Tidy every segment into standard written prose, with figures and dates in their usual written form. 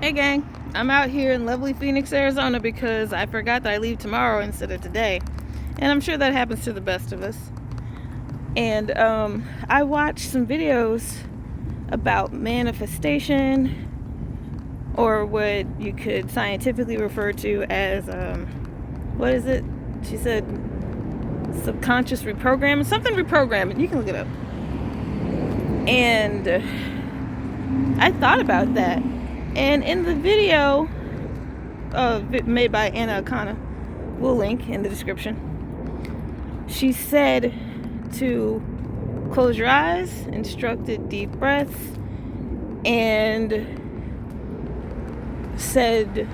Hey gang, I'm out here in lovely Phoenix, Arizona because I forgot that I leave tomorrow instead of today. And I'm sure that happens to the best of us. And I watched some videos about manifestation, or what you could scientifically refer to as, what is it? She said subconscious reprogramming, something reprogramming. You can look it up. And I thought about that. And in the video made by Anna Akana, we'll link in the description, she said to close your eyes, instructed deep breaths, and said,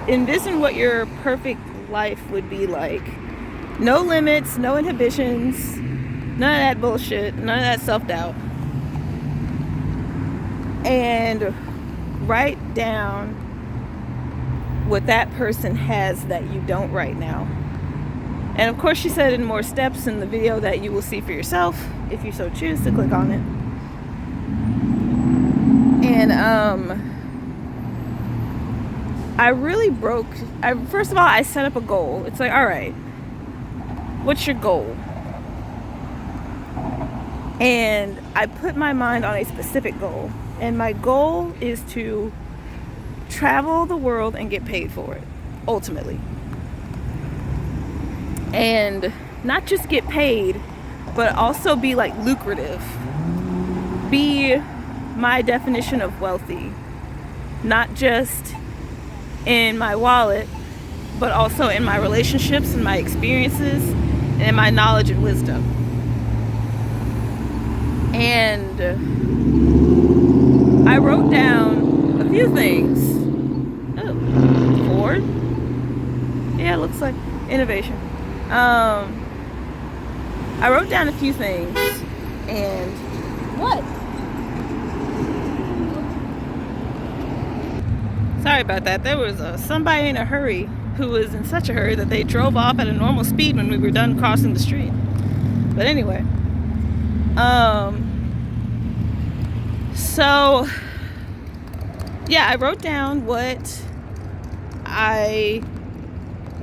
envision what your perfect life would be like. No limits, no inhibitions, none of that bullshit, none of that self-doubt. And write down what that person has that you don't right now. And of course, she said in more steps in the video that you will see for yourself if you so choose to click on it. And I really first of all, I set up a goal. It's like, all right, what's your goal? And I put my mind on a specific goal. And my goal is to travel the world and get paid for it, ultimately. And not just get paid, but also be like lucrative. Be my definition of wealthy. Not just in my wallet, but also in my relationships and my experiences and in my knowledge and wisdom. And I wrote down a few things. Oh, Ford? Yeah, it looks like innovation. I wrote down a few things, and what? Sorry about that. There was somebody in a hurry who was in such a hurry that they drove off at a normal speed when we were done crossing the street. But anyway, so yeah, I wrote down what I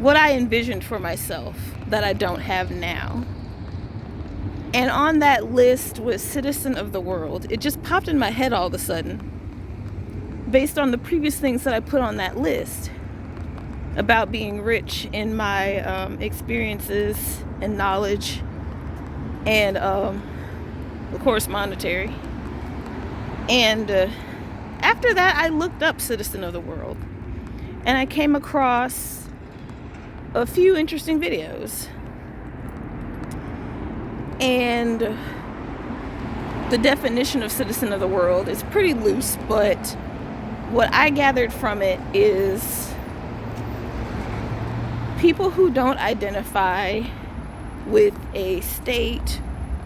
envisioned for myself that I don't have now. And on that list was citizen of the world. It just popped in my head all of a sudden, based on the previous things that I put on that list about being rich in my experiences and knowledge, and of course monetary. And after that, I looked up citizen of the world, and I came across a few interesting videos. And the definition of citizen of the world is pretty loose, but what I gathered from it is people who don't identify with a state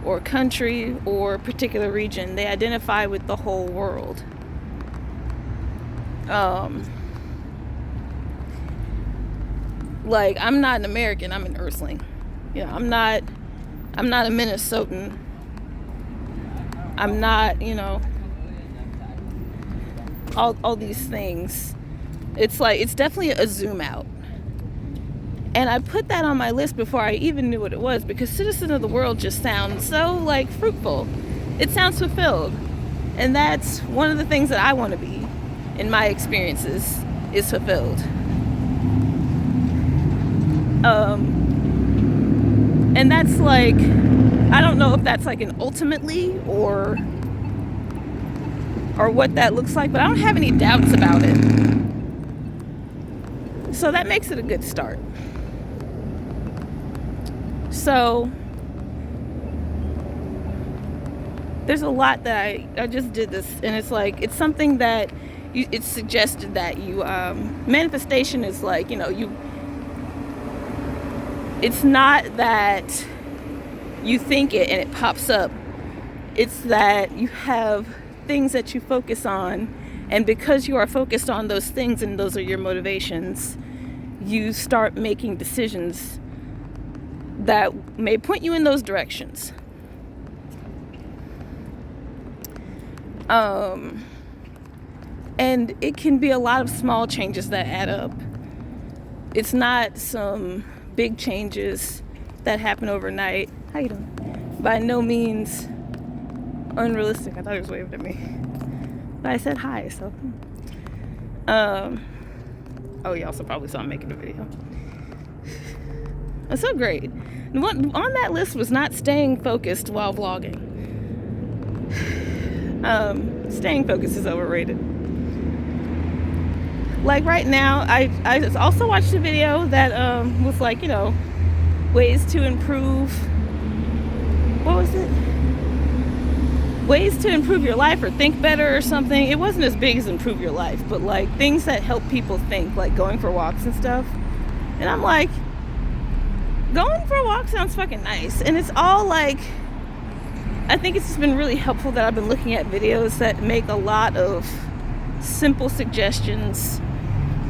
or country or particular region. They identify with the whole world. Like, I'm not an American, I'm an Earthling. You know, I'm not a Minnesotan. I'm not, all these things. It's like, it's definitely a zoom out. And I put that on my list before I even knew what it was, because citizen of the world just sounds so like fruitful. It sounds fulfilled. And that's one of the things that I want to be in my experiences, is fulfilled. And that's like, I don't know if that's like an ultimately or what that looks like, but I don't have any doubts about it. So that makes it a good start. So there's a lot that I just did this, and it's like, it's something that it's suggested that you manifestation is like, it's not that you think it and it pops up. It's that you have things that you focus on, and because you are focused on those things and those are your motivations, you start making decisions that may point you in those directions. And it can be a lot of small changes that add up. It's not some big changes that happen overnight. How you doing? By no means unrealistic. I thought he was waving at me. But I said hi, so. Oh, you also probably saw me making a video. It's so great. What on that list was not staying focused while vlogging. Staying focused is overrated. Like right now, I also watched a video that was like, you know, ways to improve. What was it? Ways to improve your life or think better or something. It wasn't as big as improve your life, but like things that help people think, like going for walks and stuff. And I'm like, going for a walk sounds fucking nice. And it's all like, I think it's just been really helpful that I've been looking at videos that make a lot of simple suggestions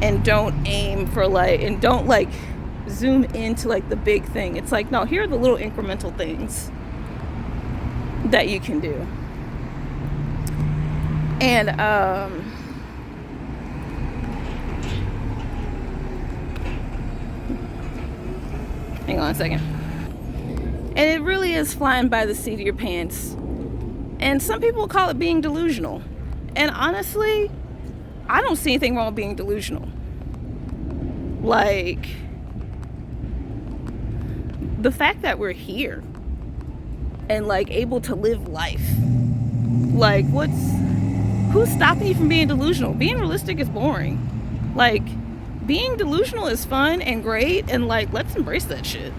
and don't aim for like, and don't like zoom into like the big thing. It's like, no, here are the little incremental things that you can do. And hang on a second. And it really is flying by the seat of your pants. And some people call it being delusional. And honestly, I don't see anything wrong with being delusional. Like, the fact that we're here and like able to live life, like who's stopping you from being delusional? Being realistic is boring. Like, being delusional is fun and great, and like, let's embrace that shit.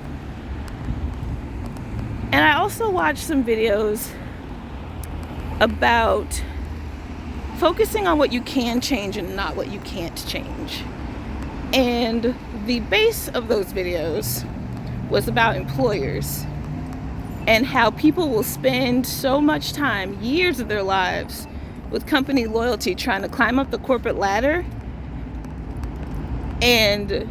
And I also watched some videos about focusing on what you can change and not what you can't change. And the base of those videos was about employers and how people will spend so much time, years of their lives, with company loyalty, trying to climb up the corporate ladder. And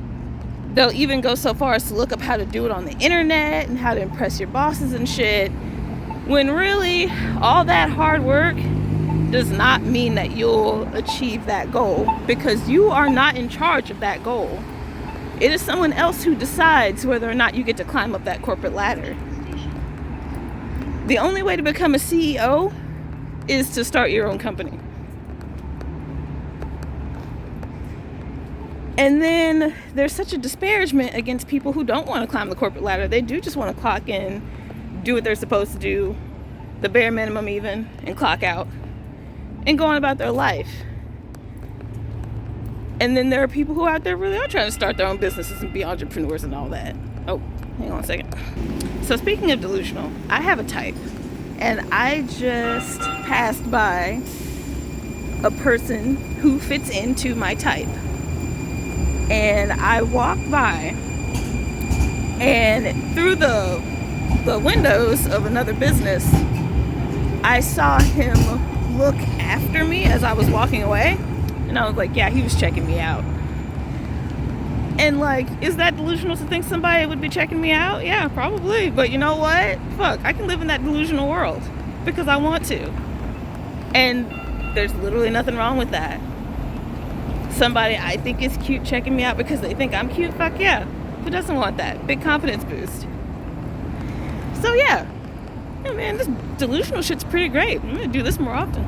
they'll even go so far as to look up how to do it on the internet and how to impress your bosses and shit, when really all that hard work does not mean that you'll achieve that goal, because you are not in charge of that goal. It is someone else who decides whether or not you get to climb up that corporate ladder. The only way to become a CEO is to start your own company. And then there's such a disparagement against people who don't want to climb the corporate ladder. They do just want to clock in, do what they're supposed to do, the bare minimum even, and clock out, and go on about their life. And then there are people who out there really are trying to start their own businesses and be entrepreneurs and all that. Oh, hang on a second. So speaking of delusional, I have a type. And I just passed by a person who fits into my type. And I walked by, and through the windows of another business, I saw him look after me as I was walking away. And I was like, yeah, he was checking me out. And like, is that delusional to think somebody would be checking me out? Yeah, probably. But you know what? Fuck, I can live in that delusional world because I want to. And there's literally nothing wrong with that. Somebody I think is cute checking me out because they think I'm cute? Fuck yeah. Who doesn't want that? Big confidence boost. So yeah. Yeah, man, this delusional shit's pretty great. I'm gonna do this more often.